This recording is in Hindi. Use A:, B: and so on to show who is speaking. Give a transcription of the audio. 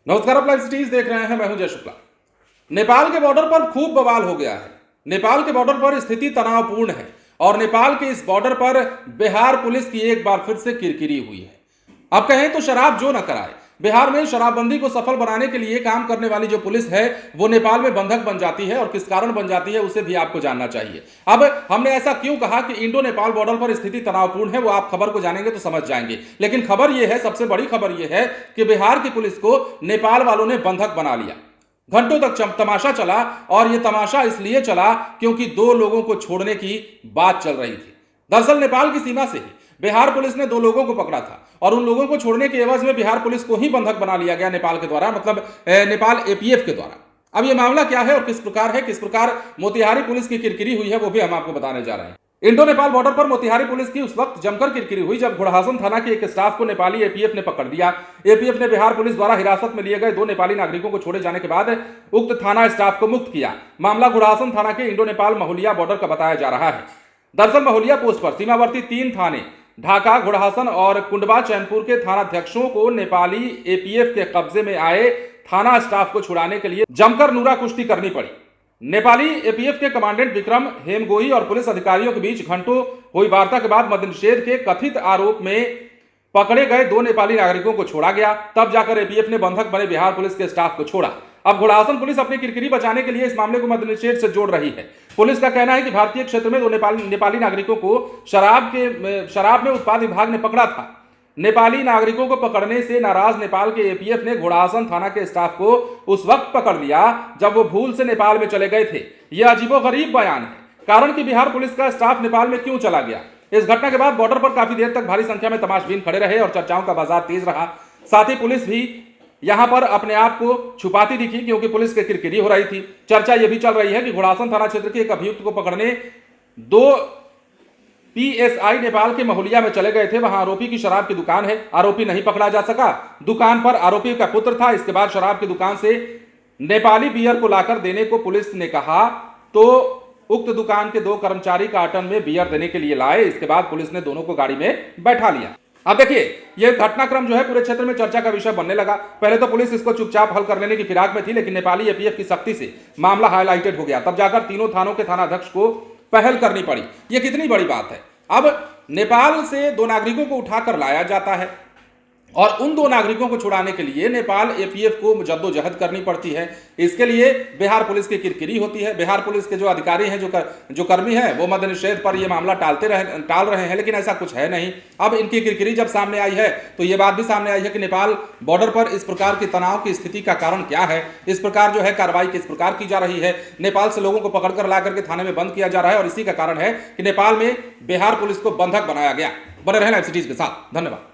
A: नमस्कार, आप लाइव सिटीज देख रहे हैं। मैं हूं जय शुक्ला। नेपाल के बॉर्डर पर खूब बवाल हो गया है। नेपाल के बॉर्डर पर स्थिति तनावपूर्ण है और नेपाल के इस बॉर्डर पर बिहार पुलिस की एक बार फिर से किरकिरी हुई है। अब कहें तो शराब जो न कराए, बिहार में शराबबंदी को सफल बनाने के लिए काम करने वाली जो पुलिस है वो नेपाल में बंधक बन जाती है, और किस कारण बन जाती है उसे भी आपको जानना चाहिए। अब हमने ऐसा क्यों कहा कि इंडो नेपाल बॉर्डर पर स्थिति तनावपूर्ण है, वो आप खबर को जानेंगे तो समझ जाएंगे। लेकिन खबर यह है, सबसे बड़ी खबर यह है कि बिहार की पुलिस को नेपाल वालों ने बंधक बना लिया। घंटों तक तमाशा चला, और यह तमाशा इसलिए चला क्योंकि दो लोगों को छोड़ने की बात चल रही थी। दरअसल नेपाल की सीमा से ही बिहार पुलिस ने दो लोगों को पकड़ा था, और उन लोगों को छोड़ने के एवज में बिहार पुलिस को ही बंधक बना लिया गया नेपाल के द्वारा, मतलब नेपाल एपीएफ के द्वारा। अब यह मामला क्या है और किस प्रकार है, किस प्रकार मोतिहारी पुलिस की किरकिरी हुई है, वो भी हम आपको बताने जा रहे हैं। इंडो नेपाल बॉर्डर पर मोतिहारी पुलिस की उस वक्त जमकर किरकिरी हुई जब घोड़ासन थाना के एक स्टाफ को नेपाली एपीएफ ने पकड़ दिया। एपीएफ ने बिहार पुलिस द्वारा हिरासत में लिए गए दो नेपाली नागरिकों को छोड़े जाने के बाद उक्त थाना स्टाफ को मुक्त किया। मामला घोड़ासन थाना के इंडो नेपाल महुलिया बॉर्डर का बताया जा रहा है। दरअसल महुलिया पोस्ट पर सीमावर्ती 3 थाने ढाका, घोड़ासन और कुंडवा चैनपुर के थानाध्यक्षों को नेपाली एपीएफ के कब्जे में आए थाना स्टाफ को छुड़ाने के लिए जमकर नूरा कुश्ती करनी पड़ी। नेपाली एपीएफ के कमांडेंट विक्रम हेमगोई और पुलिस अधिकारियों के बीच घंटों हुई वार्ता के बाद मद्यनिषेध के कथित आरोप में पकड़े गए दो नेपाली नागरिकों को छोड़ा गया। तब जाकर एपीएफ ने बंधक बने बिहार पुलिस के स्टाफ को छोड़ा। अब घोड़ासन पुलिस अपनी किरकिरी बचाने के लिए इस मामले को मद्यनिषेध से जोड़ रही है। पुलिस का कहना है कि भारतीय क्षेत्र में दो नेपाली नागरिकों को शराब में उत्पाद विभाग ने पकड़ा था। नेपाली नागरिकों को पकड़ने से नाराज नेपाल के एपीएफ ने घोड़ासन थाना के स्टाफ को उस वक्त पकड़ लिया जब वो भूल से नेपाल में चले गए थे। यह अजीबोगरीब बयान है, कारण कि बिहार पुलिस का स्टाफ नेपाल में क्यों चला गया। इस घटना के बाद बॉर्डर पर काफी देर तक भारी संख्या में तमाशबीन खड़े रहे और चर्चाओं का बाजार तेज रहा। साथ ही पुलिस भी यहां पर अपने आप को छुपाती दिखी, क्योंकि पुलिस की किरकिरी हो रही थी। चर्चा यह भी चल रही है कि घोड़ासन थाना क्षेत्र के एक अभियुक्त को पकड़ने दो पीएसआई नेपाल के महुलिया में चले गए थे। वहां आरोपी की शराब की दुकान है, आरोपी नहीं पकड़ा जा सका। दुकान पर आरोपी का पुत्र था। इसके बाद शराब की दुकान से नेपाली बियर को लाकर देने को पुलिस ने कहा, तो उक्त दुकान के दो कर्मचारी कार्टन में बियर देने के लिए लाए। इसके बाद पुलिस ने दोनों को गाड़ी में बैठा लिया। अब देखिए, यह घटनाक्रम जो है पूरे क्षेत्र में चर्चा का विषय बनने लगा। पहले तो पुलिस इसको चुपचाप हल कर लेने की फिराक में थी, लेकिन नेपाली एपीएफ की सख्ती से मामला हाईलाइटेड हो गया। तब जाकर तीनों थानों के थानाध्यक्ष को पहल करनी पड़ी। यह कितनी बड़ी बात है। अब नेपाल से दो नागरिकों को उठाकर लाया जाता है, और उन दो नागरिकों को छुड़ाने के लिए नेपाल एपीएफ को जद्दोजहद करनी पड़ती है। इसके लिए बिहार पुलिस की किरकिरी होती है। बिहार पुलिस के जो अधिकारी हैं, जो कर्मी हैं, वो मद्यनिषेध पर यह मामला टाल रहे हैं, लेकिन ऐसा कुछ है नहीं। अब इनकी किरकिरी जब सामने आई है तो यह बात भी सामने आई है कि नेपाल बॉर्डर पर इस प्रकार की तनाव की स्थिति का कारण क्या है, इस प्रकार जो है कार्रवाई किस प्रकार की जा रही है। नेपाल से लोगों को पकड़कर ला करके थाने में बंद किया जा रहा है, और इसी का कारण है कि नेपाल में बिहार पुलिस को बंधक बनाया गया। बने रहें लाइव सिटीज के साथ। धन्यवाद।